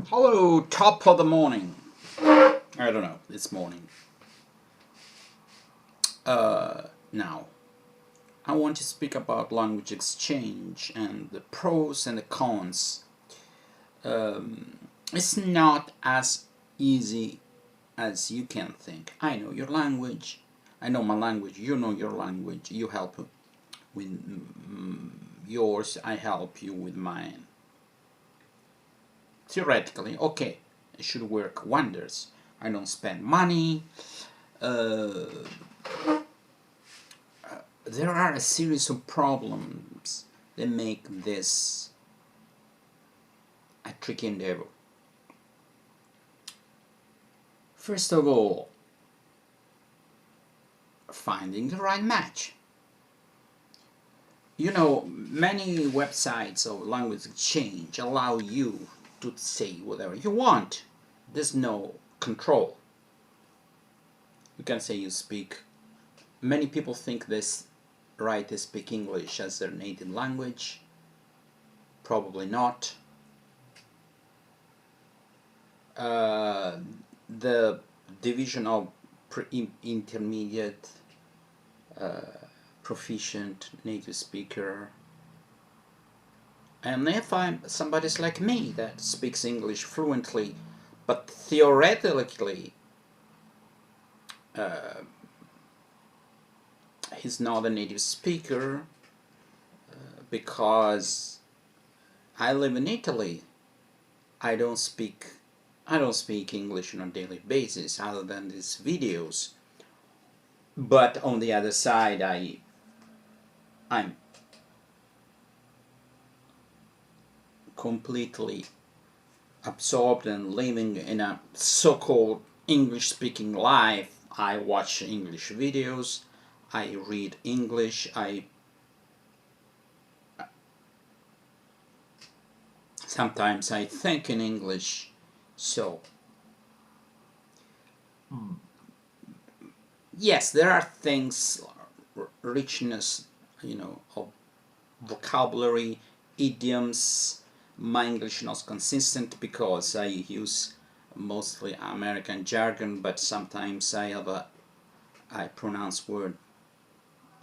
Hello, top of the morning. I don't know, this morning. Now, I want to speak about language exchange and the pros and the cons. It's not as easy as you can think. I know your language, I know my language, you know your language, you help with yours, I help you with mine. Theoretically, okay, it should work wonders. I don't spend money. There are a series of problems that make this a tricky endeavor. First of all, finding the right match. You know, many websites of language exchange allow you to say whatever you want. There's no control. You can say you speak. Many people think this right to speak English as their native language. Probably not. The division of intermediate, proficient, native speaker. And if somebody's like me that speaks English fluently, but theoretically he's not a native speaker because I live in Italy. I don't speak English on a daily basis other than these videos. But on the other side, I'm completely absorbed and living in a so-called English-speaking life. I watch English videos, I read English, sometimes I think in English. So yes, there are things, richness, of vocabulary, idioms. My English not consistent because I use mostly American jargon, but sometimes I pronounce word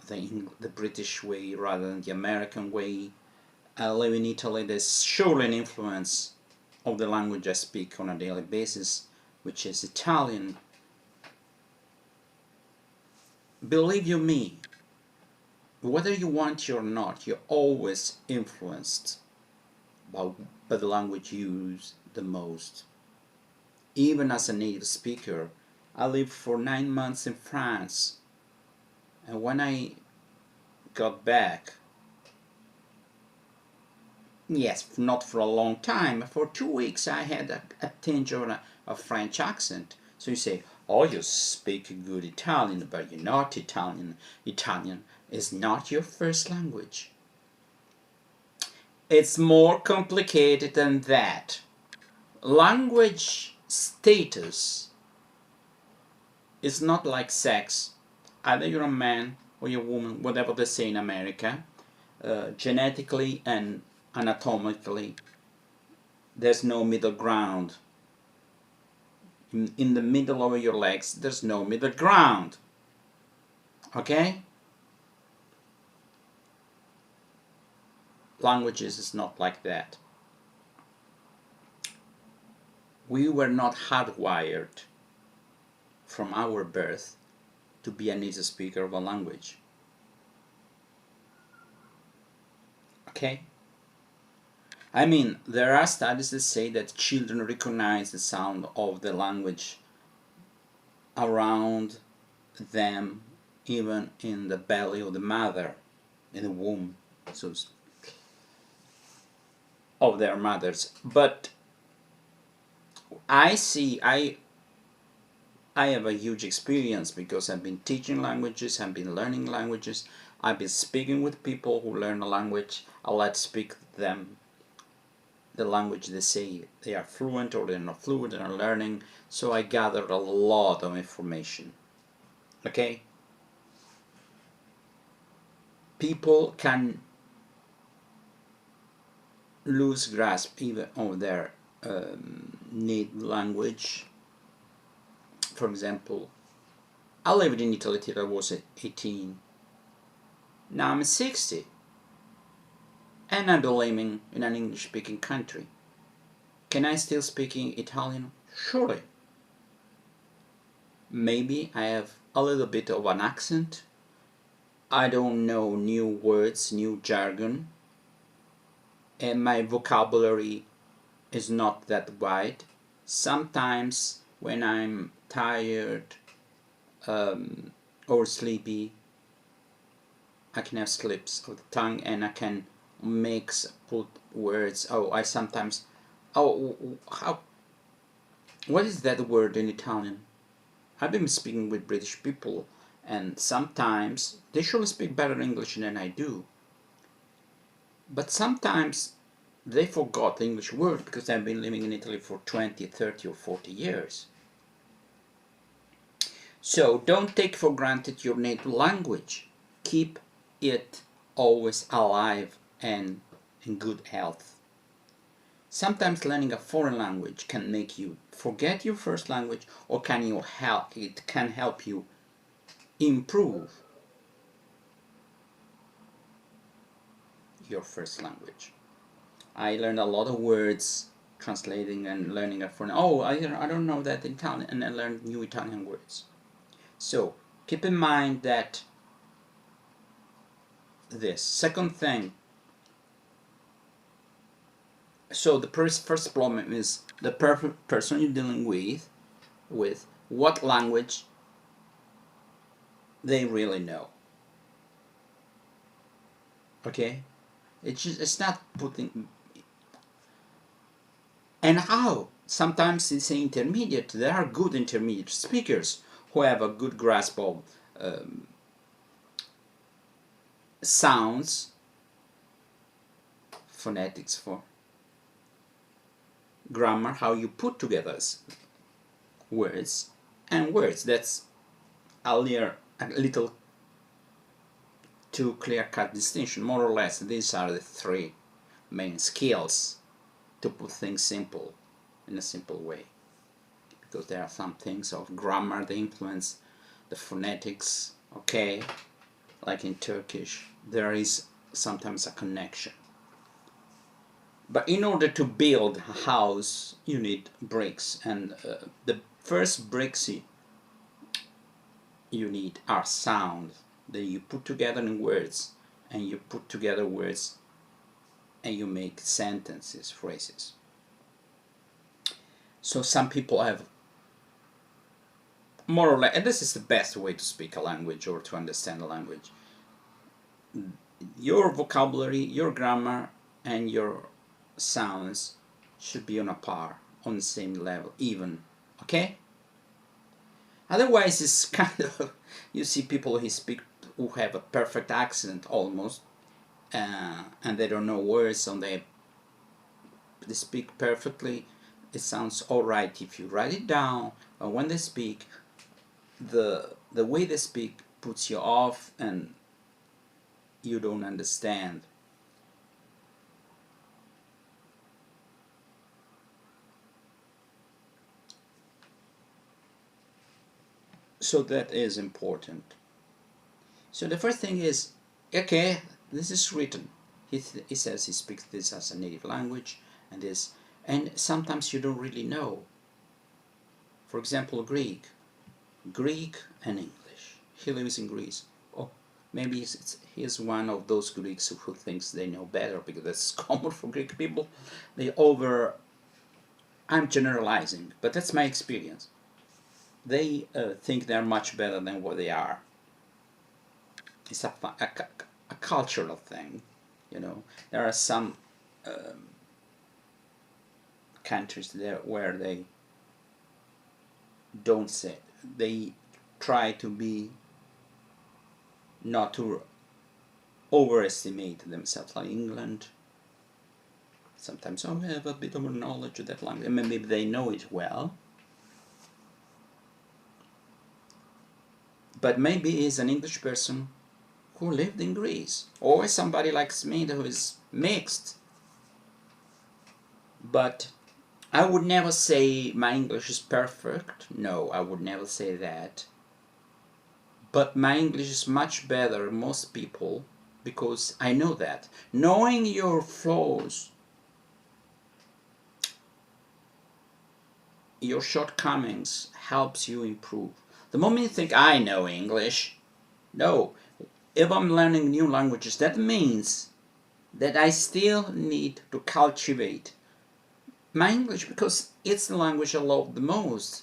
the British way rather than the American way. I live in Italy. There's surely an influence of the language I speak on a daily basis, which is Italian. Believe you me, whether you want to or not, you're always influenced by the language you use the most. Even as a native speaker, I lived for 9 months in France, and when I got back, yes, not for a long time, for 2 weeks I had a tinge of a French accent. So you say, oh, you speak good Italian, but you're not Italian. Italian is not your first language. It's more complicated than that. Language status is not like sex. Either you're a man or you're a woman, whatever they say in America. Genetically and anatomically, there's no middle ground. In the middle of your legs, there's no middle ground. Okay? Languages is not like that. We were not hardwired from our birth to be a native speaker of a language. Okay? I mean, there are studies that say that children recognize the sound of the language around them, even in the belly of the mother, in the womb, so of their mothers. But I have a huge experience because I've been teaching languages, I've been learning languages, I've been speaking with people who learn a language. I let speak them the language they say they are fluent or they're not fluent and are learning. So I gathered a lot of information. Okay? People can lose grasp even of their native language. For example, I lived in Italy till I was 18. Now I'm 60, and I'm living in an English-speaking country. Can I still speak Italian? Surely. Maybe I have a little bit of an accent. I don't know new words, new jargon, and my vocabulary is not that wide. Sometimes when I'm tired or sleepy, I can have slips of the tongue and I can put words. What is that word in Italian? I've been speaking with British people, and sometimes they surely speak better English than I do. But sometimes they forgot the English word because they've been living in Italy for 20, 30 or 40 years. So don't take for granted your native language. Keep it always alive and in good health. Sometimes learning a foreign language can make you forget your first language, or it can help you improve your first language. I learned a lot of words translating and learning a foreign. I don't know that in Italian, and I learned new Italian words. So keep in mind that this. Second thing, so the first problem is the person you're dealing with what language they really know. Okay, it's not putting. And how sometimes it's intermediate. There are good intermediate speakers who have a good grasp of sounds, phonetics for grammar, how you put together words and words. That's a little too clear-cut distinction. More or less, these are the three main skills to put things simple, in a simple way. Because there are some things of grammar, the influence, the phonetics, okay? Like in Turkish, there is sometimes a connection. But in order to build a house, you need bricks, and the first bricks you need are sounds that you put together in words, and you put together words and you make sentences, phrases. So some people have more or less, and this is the best way to speak a language or to understand a language. Your vocabulary, your grammar, and your sounds should be on a par, on the same level, even, okay? Otherwise, it's kind of, you see people who have a perfect accent almost, and they don't know words, and they speak perfectly. It sounds alright if you write it down, but when they speak, the way they speak puts you off and you don't understand. So that is important. So the first thing is, okay, this is written. He says he speaks this as a native language, and sometimes you don't really know. For example, Greek and English. He lives in Greece. Oh, maybe he's one of those Greeks who thinks they know better, because that's common for Greek people. I'm generalizing, but that's my experience. They think they're much better than what they are. It's a cultural thing, you know. There are some countries there where they don't say, they try to be, not to overestimate themselves, like England. Sometimes, I have a bit of knowledge of that language, and maybe they know it well, but maybe he's an English person who lived in Greece, or somebody like me who is mixed. But I would never say my English is perfect. No, I would never say that. But my English is much better than most people because I know that. Knowing your flaws, your shortcomings helps you improve. The moment you think, I know English, no. If I'm learning new languages, that means that I still need to cultivate my English because it's the language I love the most,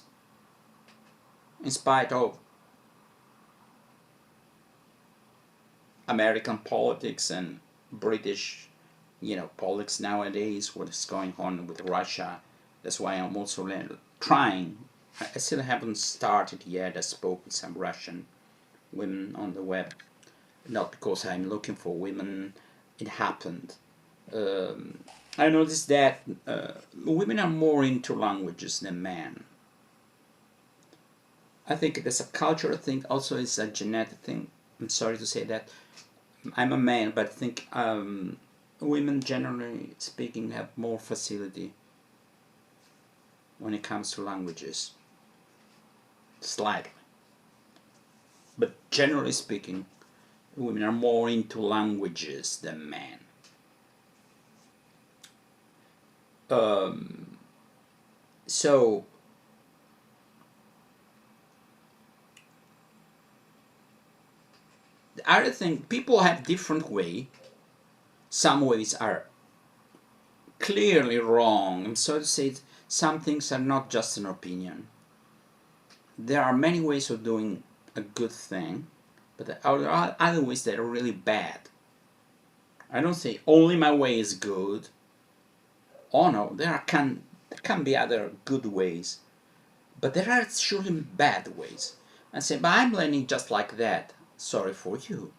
in spite of American politics and British, politics nowadays, what is going on with Russia. That's why I'm also trying. I still haven't started yet. I spoke with some Russian women on the web. Not because I'm looking for women, it happened. Um, I noticed that women are more into languages than men. I think it's a cultural thing, also it's a genetic thing. I'm sorry to say that. I'm a man, but I think women, generally speaking, have more facility when it comes to languages. Slightly. But generally speaking, women are more into languages than men. Um, so, the other thing, people have different way. Some ways are clearly wrong. I'm sorry to say it, some things are not just an opinion. There are many ways of doing a good thing, but there are other ways that are really bad. I don't say only my way is good. Oh no, there can be other good ways, but there are surely bad ways. I say, but I'm learning just like that. Sorry for you.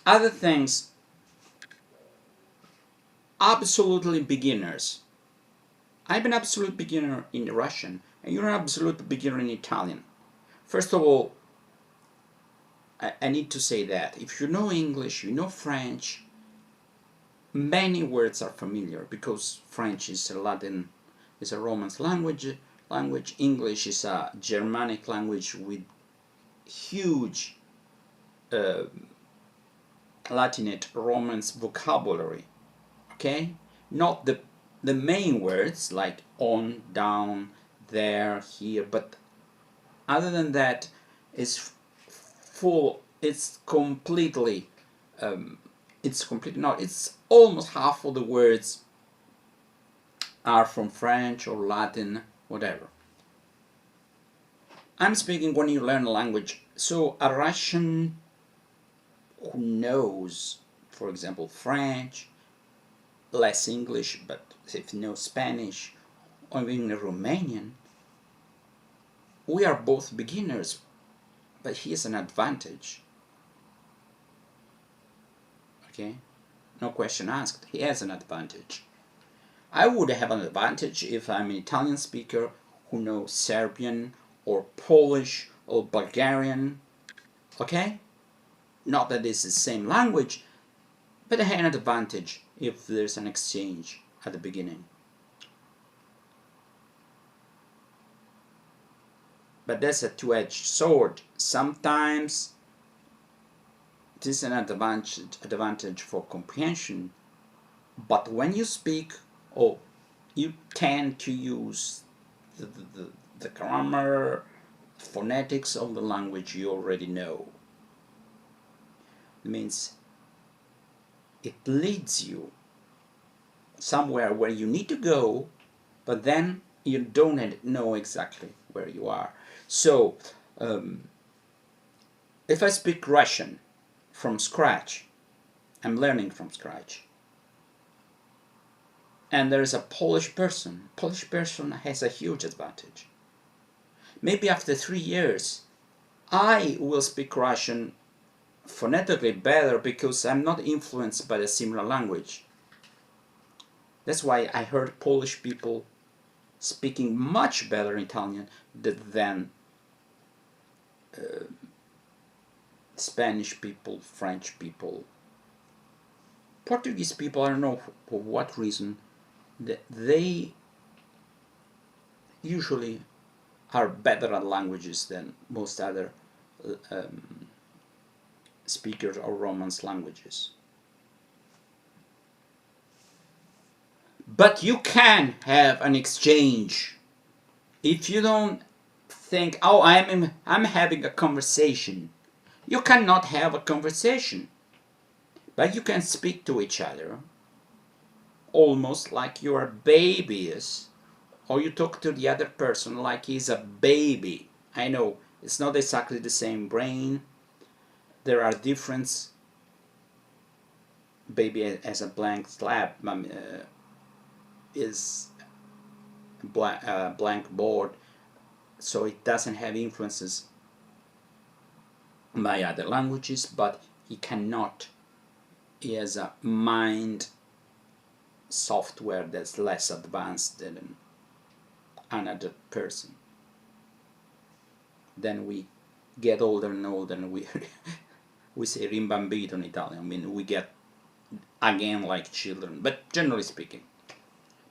Other things, absolutely beginners. I'm an absolute beginner in Russian, and you're an absolute beginner in Italian. First of all, I need to say that if you know English, you know French, many words are familiar because French is a Latin, is a Romance language. English is a Germanic language with huge uh, Latinate Romance vocabulary. Okay, not the main words like on, down, there, here, but other than that, it's full. It's completely not. It's almost half of the words are from French or Latin, whatever. I'm speaking when you learn a language. So a Russian who knows, for example, French, less English, but if you know Spanish, or even Romanian, we are both beginners, but he has an advantage. Okay? No question asked. He has an advantage. I would have an advantage if I'm an Italian speaker who knows Serbian or Polish or Bulgarian. Okay? Not that it's the same language, but I have an advantage if there's an exchange at the beginning. But that's a two-edged sword. Sometimes this is an advantage for comprehension, but when you speak, oh, you tend to use the grammar, phonetics of the language you already know. It means it leads you somewhere where you need to go, but then you don't know exactly where you are. So, if I speak Russian from scratch, I'm learning from scratch. And there is a Polish person has a huge advantage. Maybe after 3 years, I will speak Russian phonetically better because I'm not influenced by a similar language. That's why I heard Polish people speaking much better Italian than Spanish people, French people. Portuguese people, I don't know for what reason, they usually are better at languages than most other um, speakers of Romance languages. But you can have an exchange if you don't think, oh, I'm having a conversation. You cannot have a conversation, but you can speak to each other almost like you are babies, or you talk to the other person like he's a baby. I know it's not exactly the same brain. There are difference. Baby as a blank slab is blank board, so it doesn't have influences by other languages, but he cannot. He has a mind software that's less advanced than another person. Then we get older and older, and we say rimbambito in Italian. I mean, we get again like children, but generally speaking.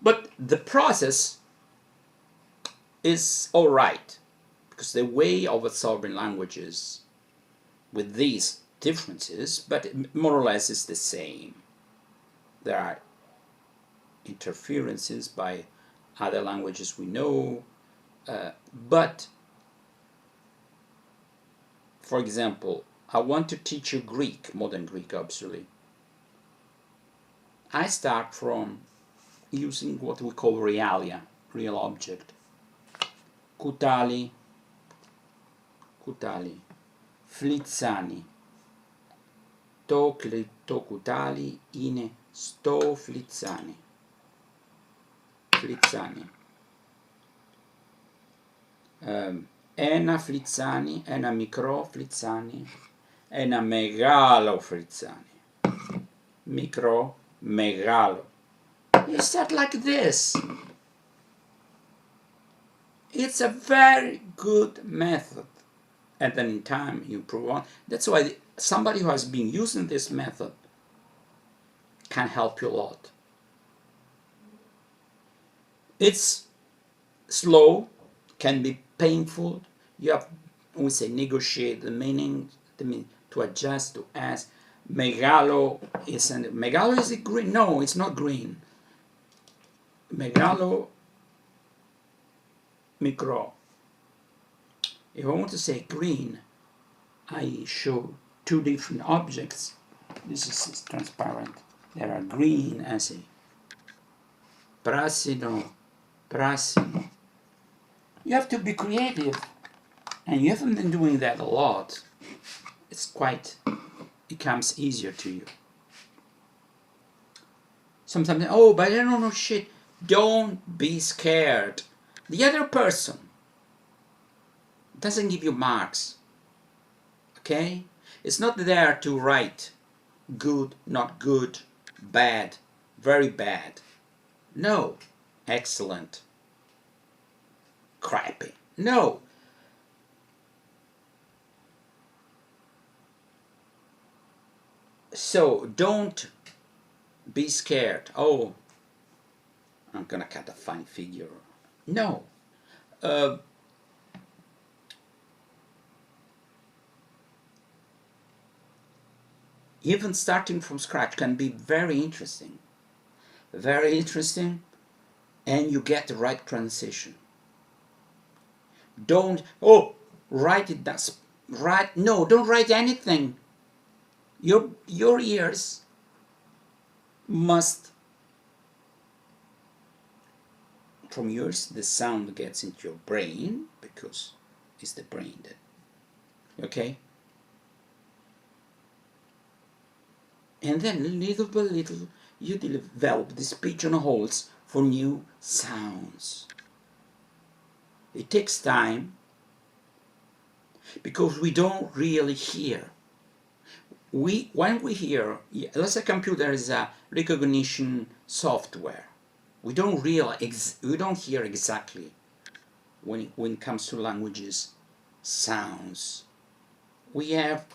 But the process is all right, because the way of absorbing languages with these differences, but more or less is the same. There are interferences by other languages we know, but for example, I want to teach you Greek, modern Greek, obviously. I start from using what we call realia, real object. Kutali, kutali, flitzani, to kutali, ine sto flitzani, flitzani. Ένα φλιτσάνι, ένα μικρό φλιτσάνι, ένα μεγάλο φλιτσάνι. Μικρό, μεγάλο. You start like this. It's a very good method. And then in time you improve on. That's why somebody who has been using this method can help you a lot. It's slow, can be painful. You have, we say, negotiate the meaning to adjust, to ask. Megalo is it green? No, it's not green. Megalo, micro. If I want to say green, I show two different objects. This is transparent. There are green, I say. Prasino, prasino. You have to be creative, and you haven't been doing that a lot. It comes easier to you. Sometimes, oh, but I don't know shit. Don't be scared. The other person doesn't give you marks. Okay? It's not there to write good, not good, bad, very bad. No. Excellent. Crappy. No. So don't be scared. Oh, I'm gonna cut a fine figure. No. Even starting from scratch can be very interesting. Very interesting, and you get the right transition. Don't, write it down. No, don't write anything. Your ears must, from yours, the sound gets into your brain, because it's the brain that, okay? And then little by little, you develop these pigeonholes for new sounds. It takes time, because we don't really hear. When we hear, let's say a computer is a recognition software. We don't hear exactly when it comes to languages, sounds. We have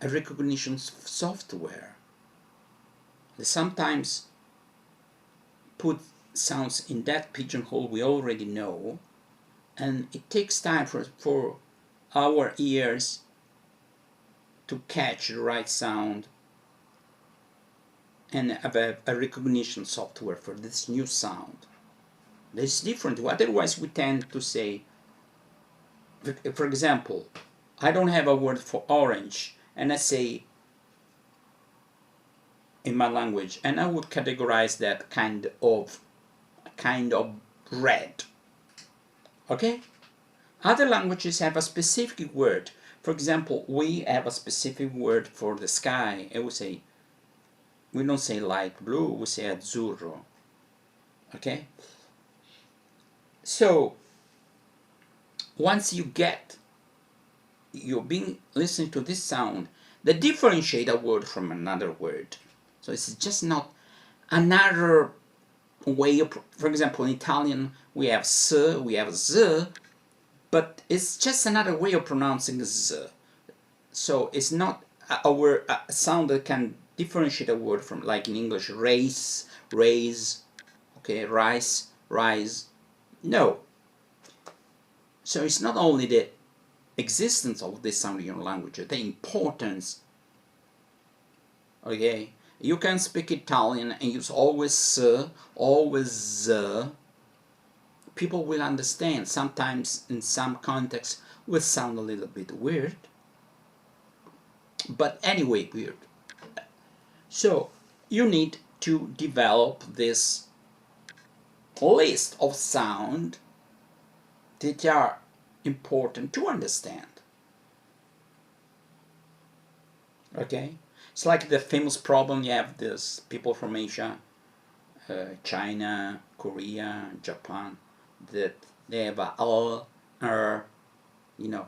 a recognition software. They sometimes put sounds in that pigeonhole we already know, and it takes time for our ears to catch the right sound and have a recognition software for this new sound. It's different. Otherwise, we tend to say, for example, I don't have a word for orange, and I say in my language, and I would categorize that kind of red. Okay? Other languages have a specific word. For example, we have a specific word for the sky. We don't say light blue, we say azzurro. Okay? So once you've been listening to this sound, they differentiate a word from another word. So it's just not another way of, for example, in Italian we have s, we have z, but it's just another way of pronouncing z. So it's not a sound that can differentiate a word from, like in English, race, raise, okay, rice, rise. No. So it's not only the existence of this sound in your language, the importance. Okay, you can speak Italian and use always s, always z. People will understand. Sometimes in some contexts will sound a little bit weird, but anyway weird. So you need to develop this list of sound that are important to understand. Okay, it's like the famous problem you have this people from Asia, China, Korea, Japan, that they have a l, you know,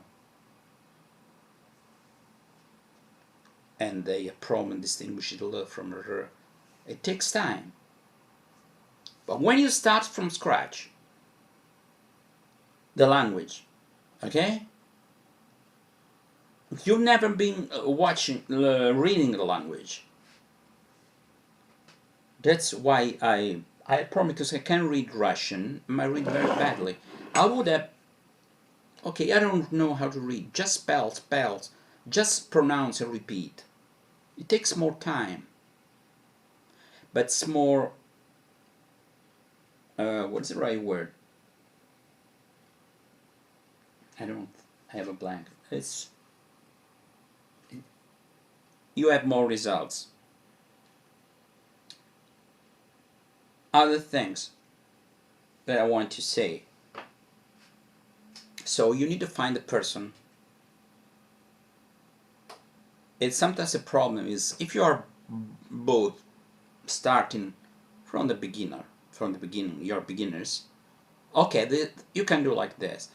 and they have problem distinguishing the l from the r. It takes time, but when you start from scratch the language, okay, you've never been reading the language. That's why I promise, because I can read Russian, I read very badly. I would have, okay, I don't know how to read, just spells, just pronounce and repeat. It takes more time, but it's more, what's the right word? I don't have a blank. You have more results. Other things that I want to say. So you need to find a person. It's sometimes a problem is if you are both starting from the beginning, you're beginners. Okay, you can do like this.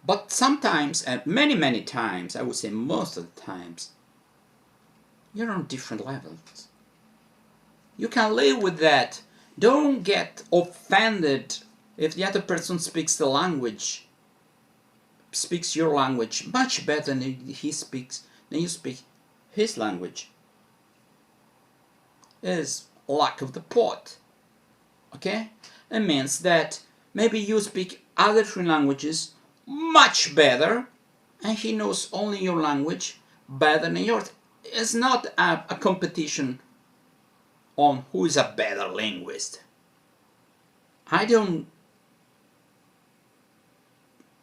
But sometimes, and many times, I would say most of the times, you're on different levels. You can live with that. Don't get offended if the other person speaks your language much better than you speak his language. It is luck of the pot. Okay? It means that maybe you speak other three languages much better, and he knows only your language better than yours. It's not a competition on who is a better linguist. I don't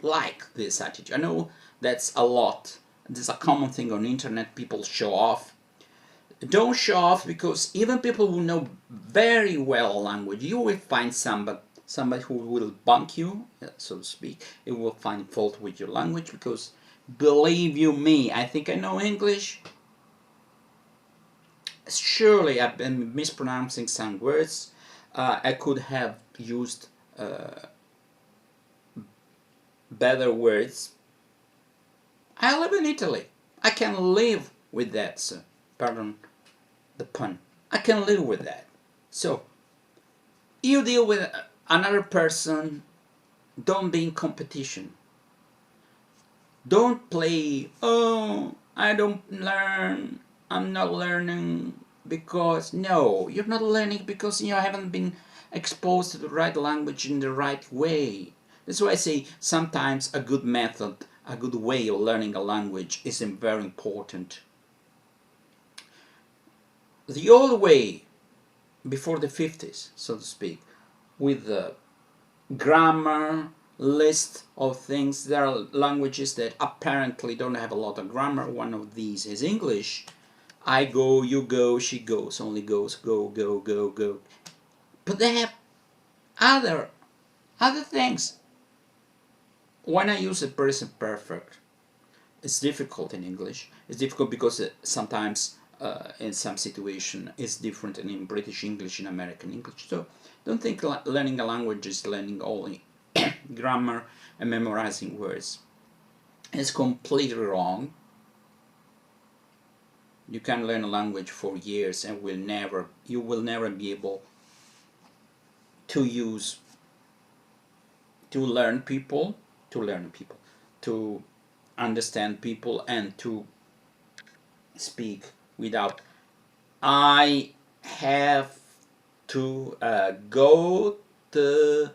like this attitude. I know that's a lot. This is a common thing on the internet. People show off. Don't show off, because even people who know very well a language, you will find somebody who will bunk you, so to speak. It will find fault with your language, because believe you me, I think I know English. Surely I've been mispronouncing some words. I could have used better words. I live in Italy. I can live with that, sir. Pardon the pun. I can live with that. So, you deal with another person, don't be in competition. Don't play, oh, I don't learn, I'm not learning, because no, you're not learning because you haven't been exposed to the right language in the right way. That's why I say sometimes a good method, a good way of learning a language is very important. The old way, before the 50s, so to speak, with the grammar, list of things. There are languages that apparently don't have a lot of grammar. One of these is English. I go, you go, she goes, only goes, go, go, go, go. But they have other things. When I use the present perfect, it's difficult in English. It's difficult because sometimes in some situation it's different in British English and American English. So don't think learning a language is learning only grammar and memorizing words. It's completely wrong. You can learn a language for years and you will never be able to use to learn people, to understand people, and to speak without I have to go to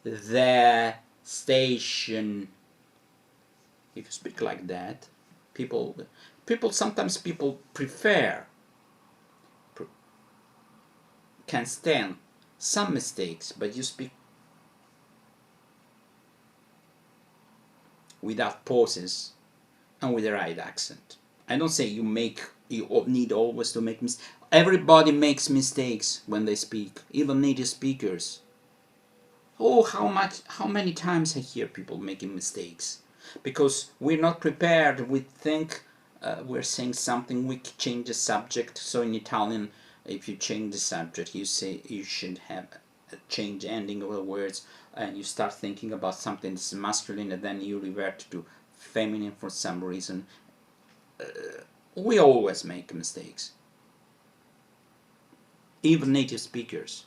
the station. If you speak like that, sometimes people can stand some mistakes, but you speak without pauses and with the right accent. I don't say you need always to make mistakes. Everybody makes mistakes when they speak, even native speakers. Oh, how many times I hear people making mistakes because we're not prepared. We think we're saying something, we change the subject. So in Italian, if you change the subject, you say you should have a change ending of the words, and you start thinking about something that's masculine, and then you revert to feminine for some reason. We always make mistakes, even native speakers.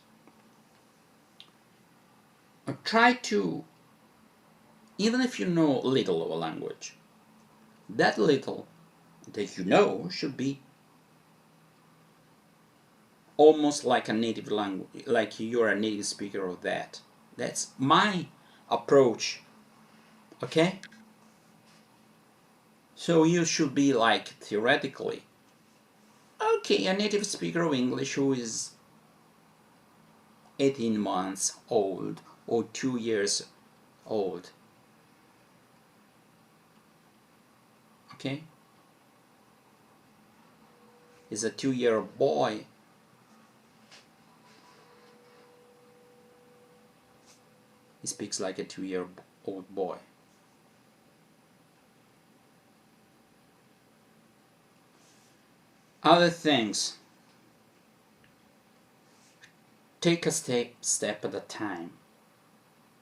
Try to, even if you know little of a language, that little that you know should be almost like a native language, like you're a native speaker of that. That's my approach, okay? So you should be like theoretically, okay, a native speaker of English who is 18 months old or 2 years old, okay? Is a 2-year boy. He speaks like a 2-year-old boy. Other things. Take a step at a time.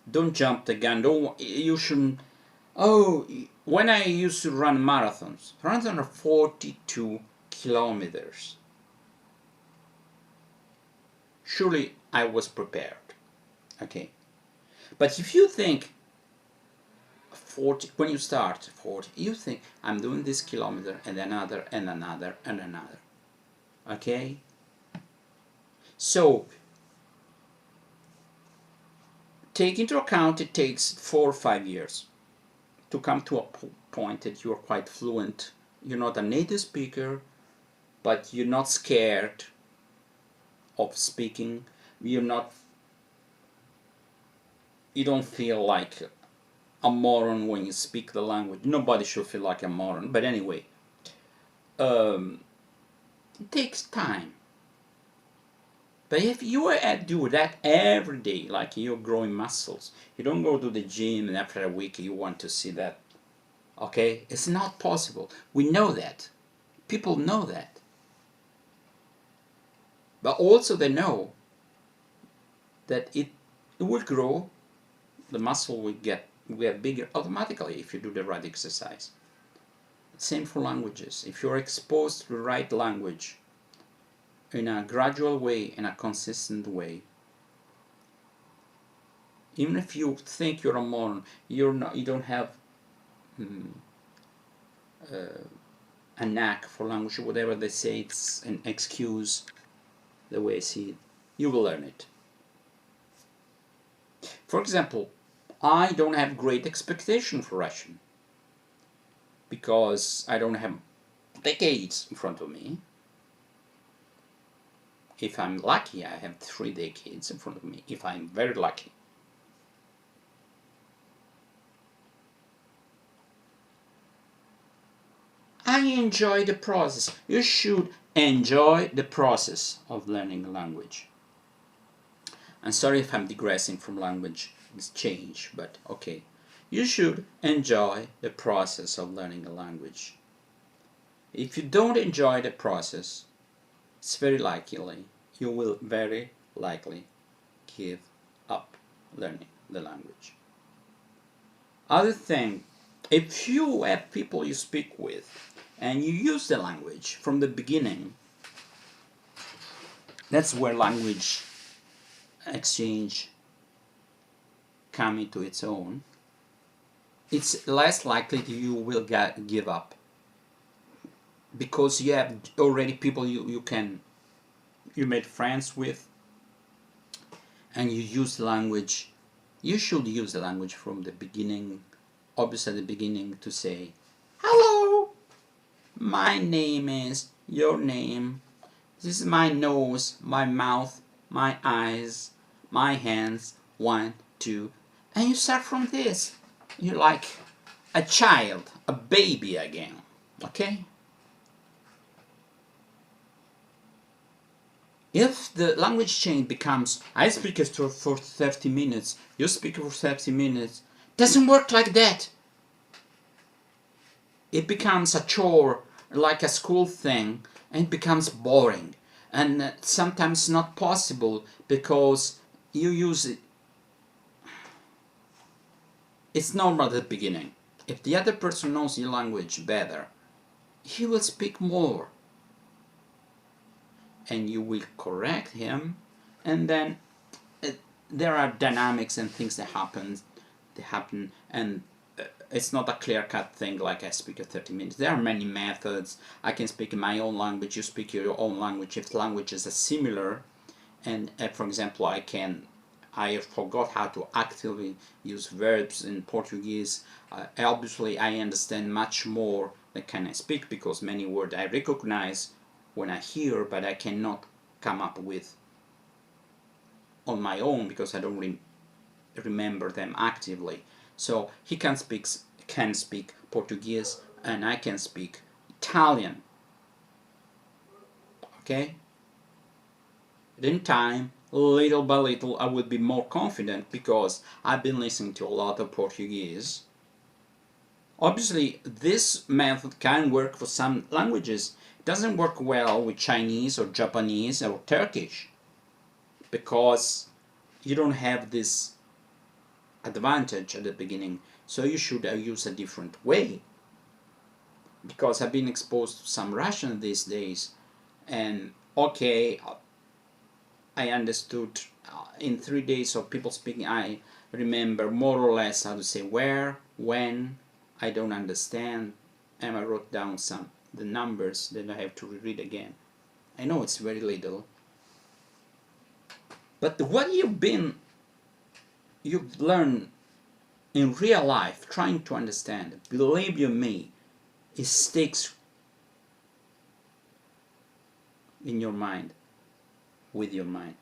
Don't jump the gun. You shouldn't. Oh, when I used to run marathons are 42 kilometers. Surely I was prepared. Okay. But if you think 40, when you start 40, you think I'm doing this kilometer and another and another and another. Okay? So take into account it takes 4 or 5 years to come to a point that you're quite fluent. You're not a native speaker, but you're not scared of speaking. You don't feel like a moron when you speak the language. Nobody should feel like a moron. But anyway, it takes time. But if you do that every day, like you're growing muscles, you don't go to the gym and after a week you want to see that. Okay? It's not possible. We know that. People know that. But also they know that it will grow, the muscle will get bigger automatically if you do the right exercise. Same for languages. If you're exposed to the right language in a gradual way, in a consistent way, even if you think you're a moron, you don't have a knack for language, whatever they say, it's an excuse, the way I see it, you will learn it. For example, I don't have great expectation for Russian because I don't have decades in front of me. If I'm lucky, I have 3 decades in front of me, if I'm very lucky. I enjoy the process. You should enjoy the process of learning a language. I'm sorry if I'm digressing from language exchange, but okay. You should enjoy the process of learning a language. If you don't enjoy the process, it's very likely you will very likely give up learning the language. Other thing, if you have people you speak with and you use the language from the beginning, that's where language exchange come into its own. It's less likely that you will give up because you have already people you made friends with, and you use the language. You should use the language from the beginning, obviously at the beginning, to say, hello, my name is, your name, this is my nose, my mouth, my eyes, my hands, 1, 2, and you start from this. You're like a child, a baby again, okay? If the language change becomes, I speak it for 30 minutes, you speak for 30 minutes, doesn't work like that. It becomes a chore, like a school thing, and it becomes boring. And sometimes not possible because you use it. It's normal at the beginning. If the other person knows your language better, he will speak more. And you will correct him, and then there are dynamics and things that happen, and it's not a clear-cut thing like I speak at 30 minutes. There are many methods. I can speak in my own language, you speak your own language if languages are similar. And for example, I forgot how to actively use verbs in Portuguese. Obviously I understand much more than can I speak, because many words I recognize when I hear, but I cannot come up with on my own because I don't remember them actively. So he can speak Portuguese and I can speak Italian. Okay? In time, little by little, I would be more confident because I've been listening to a lot of Portuguese. Obviously, this method can work for some languages. It doesn't work well with Chinese or Japanese or Turkish because you don't have this advantage at the beginning. So you should use a different way. Because I've been exposed to some Russian these days, and okay, I understood in 3 days of people speaking, I remember more or less how to say where, when. I don't understand, and I wrote down the numbers that I have to reread again. I know it's very little, but what you've learned in real life, trying to understand, believe you me, it sticks in your mind, with your mind.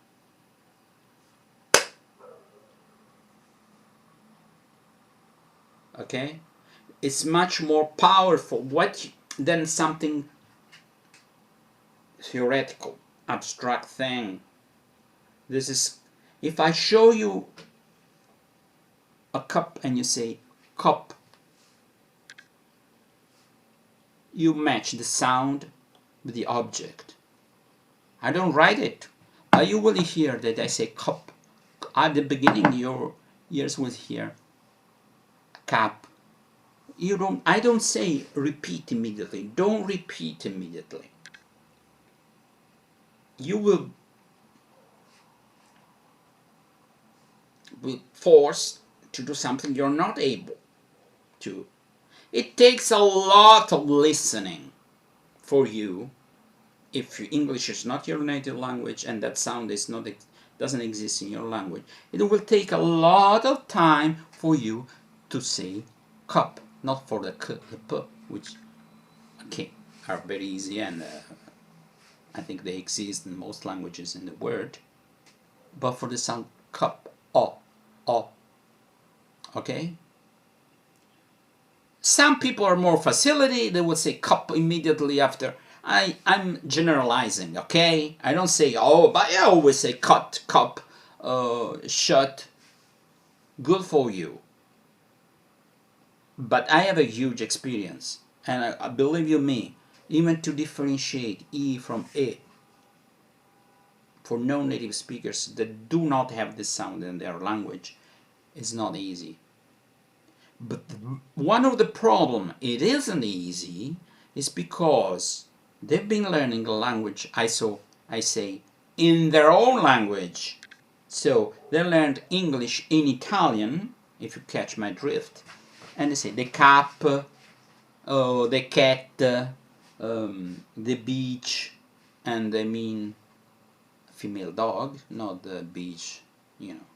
Okay? It's much more powerful than something theoretical, abstract thing. This is, if I show you a cup and you say cup, you match the sound with the object. I don't write it, but you will hear that I say cup. At the beginning, your ears will hear cup. I don't say repeat immediately. Don't repeat immediately. You will be forced to do something you're not able to. It takes a lot of listening. for you, if English is not your native language and that sound is not doesn't exist in your language, it will take a lot of time for you to say cup, not for the k, the p, which okay are very easy, and I think they exist in most languages in the world. But for the sound cup, o, okay. Some people are more facility, they will say cup immediately after. I'm generalizing, okay? I don't say oh, but I always say cut, cup, shut. Good for you. But I have a huge experience, and I believe you me, even to differentiate E from E for non-native speakers that do not have this sound in their language is not easy. But one of the problem it isn't easy is because they've been learning a language, I say, in their own language. So they learned English in Italian, if you catch my drift, and they say the cap, oh, the cat, the beach, and they mean female dog, not the beach, you know,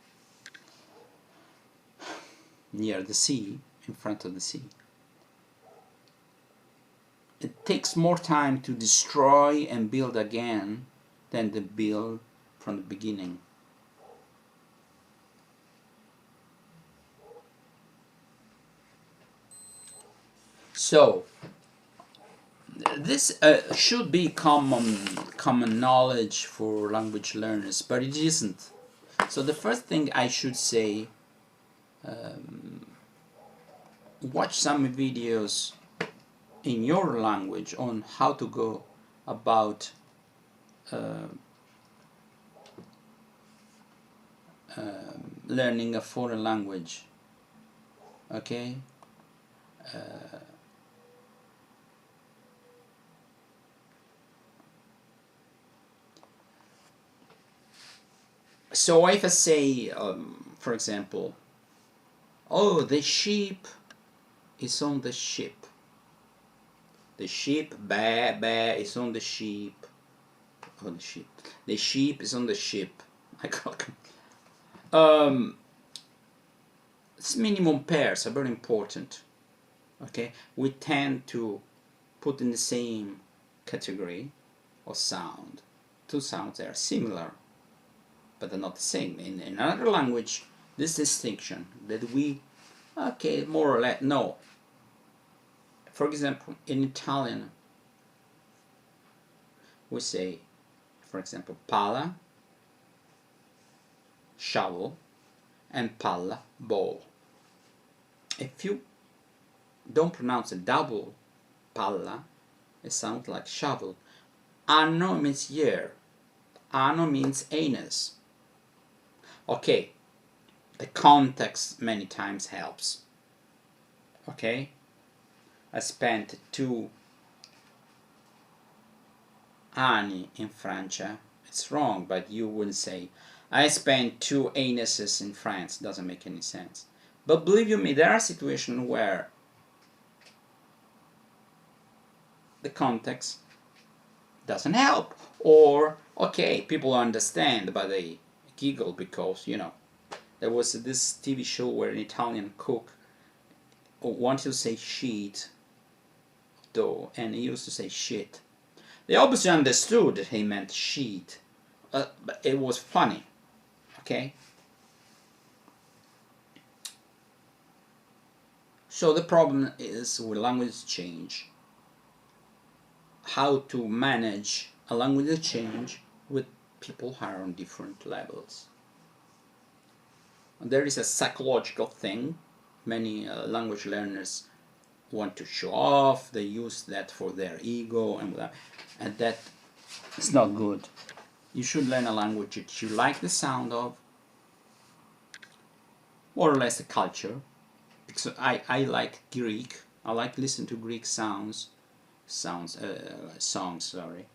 near the sea, in front of the sea. It takes more time to destroy and build again than to build from the beginning. So this should be common knowledge for language learners, but it isn't. So the first thing I should say, watch some videos in your language on how to go about learning a foreign language, okay? So if I say, for example, oh, the sheep is on the ship. The sheep, ba, is on the sheep. Oh, the sheep. The sheep is on the ship. I got These minimum pairs are very important. Okay, we tend to put in the same category of sound. Two sounds are similar, but they're not the same. In another language, this distinction that we, okay, more or less, no. For example, in Italian, we say, for example, pala, shovel, and palla, ball. If you don't pronounce a double palla, it sounds like shovel. Anno means year. Anno means anus. Okay, the context many times helps. Okay, I spent 2 anni in Francia. It's wrong, but you wouldn't say I spent 2 anuses in France. Doesn't make any sense. But believe you me, there are situations where the context doesn't help, or okay, people understand, but they giggle because, you know, there was this TV show where an Italian cook wanted to say sheet dough, and he used to say shit. They obviously understood that he meant sheet, but it was funny. Okay. So the problem is with language change, how to manage a language change with people who are on different levels. There is a psychological thing. Many language learners want to show off. They use that for their ego, and that is not good. You should learn a language that you like the sound of, more or less the culture. Because I like Greek. I like to listen to Greek songs, sorry.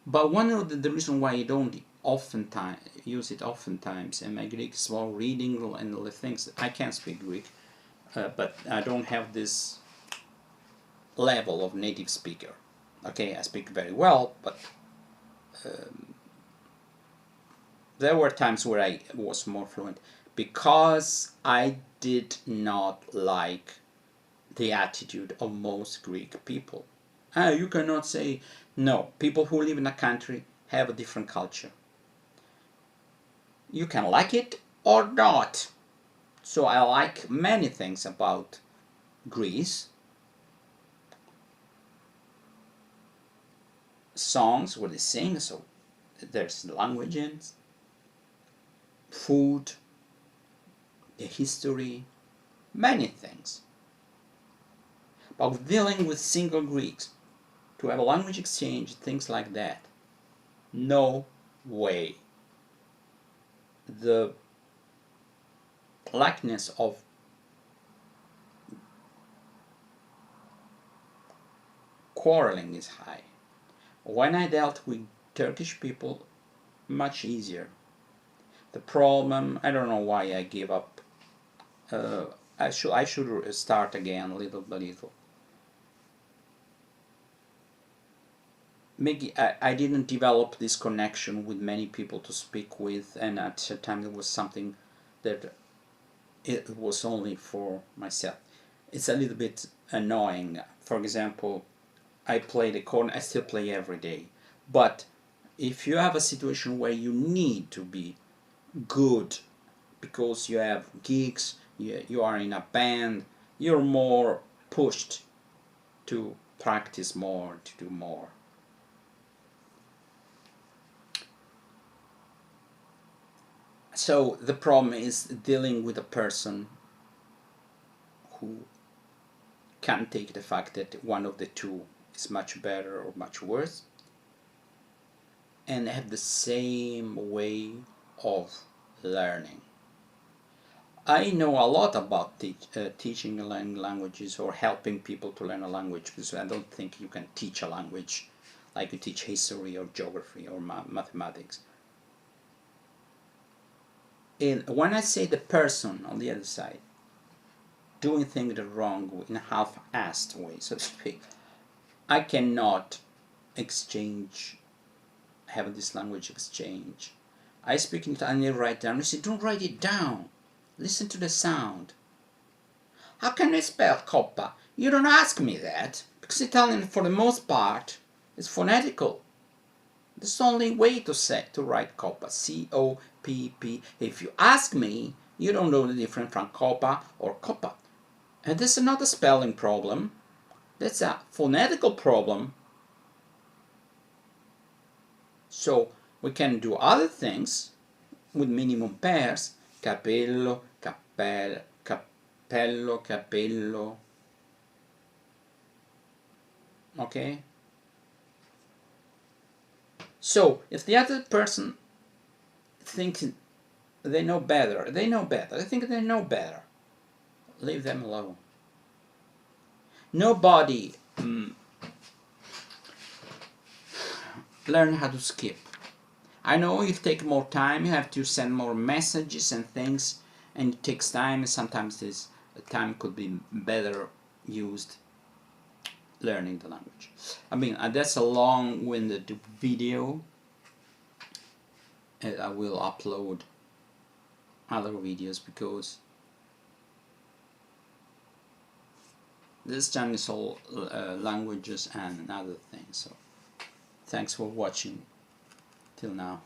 But one of the reason why I don't oftentimes use it oftentimes, and my Greek is while reading and all the things. I can't speak Greek, but I don't have this level of native speaker. Okay, I speak very well, but there were times where I was more fluent because I did not like the attitude of most Greek people. You cannot say no. People who live in a country have a different culture. You can like it or not. So I like many things about Greece. Songs where they sing, so there's languages, food, the history, many things. But dealing with single Greeks, to have a language exchange, things like that, no way. The likeness of quarreling is high. When I dealt with Turkish people, much easier. The problem, I don't know why I gave up. I should start again little by little. Maybe I didn't develop this connection with many people to speak with, and at the time it was something that it was only for myself. It's a little bit annoying. For example, I play the cornet, I still play every day. But if you have a situation where you need to be good because you have gigs, you are in a band, you're more pushed to practice more, to do more. So the problem is dealing with a person who can't take the fact that one of the two is much better or much worse, and have the same way of learning. I know a lot about teaching languages or helping people to learn a language, because I don't think you can teach a language like you teach history or geography or mathematics. And when I say the person on the other side doing things the wrong way, in a half-assed way, so to speak, I cannot exchange, have this language exchange. I speak in Italian, I write down. I say, don't write it down. Listen to the sound. How can I spell coppa? You don't ask me that, because Italian, for the most part, is phonetical. That's the only way to write coppa, C-O-P-P. If you ask me, you don't know the difference from coppa or coppa. And this is not a spelling problem. That's a phonetical problem. So we can do other things with minimum pairs. Capello, cappello, capello. Okay? So if the other person thinks they know better, they know better. I think they know better. Leave them alone. Nobody learn how to skip. I know it takes more time, you have to send more messages and things, and it takes time, and sometimes this time could be better used learning the language. I mean, that's a long-winded video, and I will upload other videos because this channel is all languages and other things. So thanks for watching till now.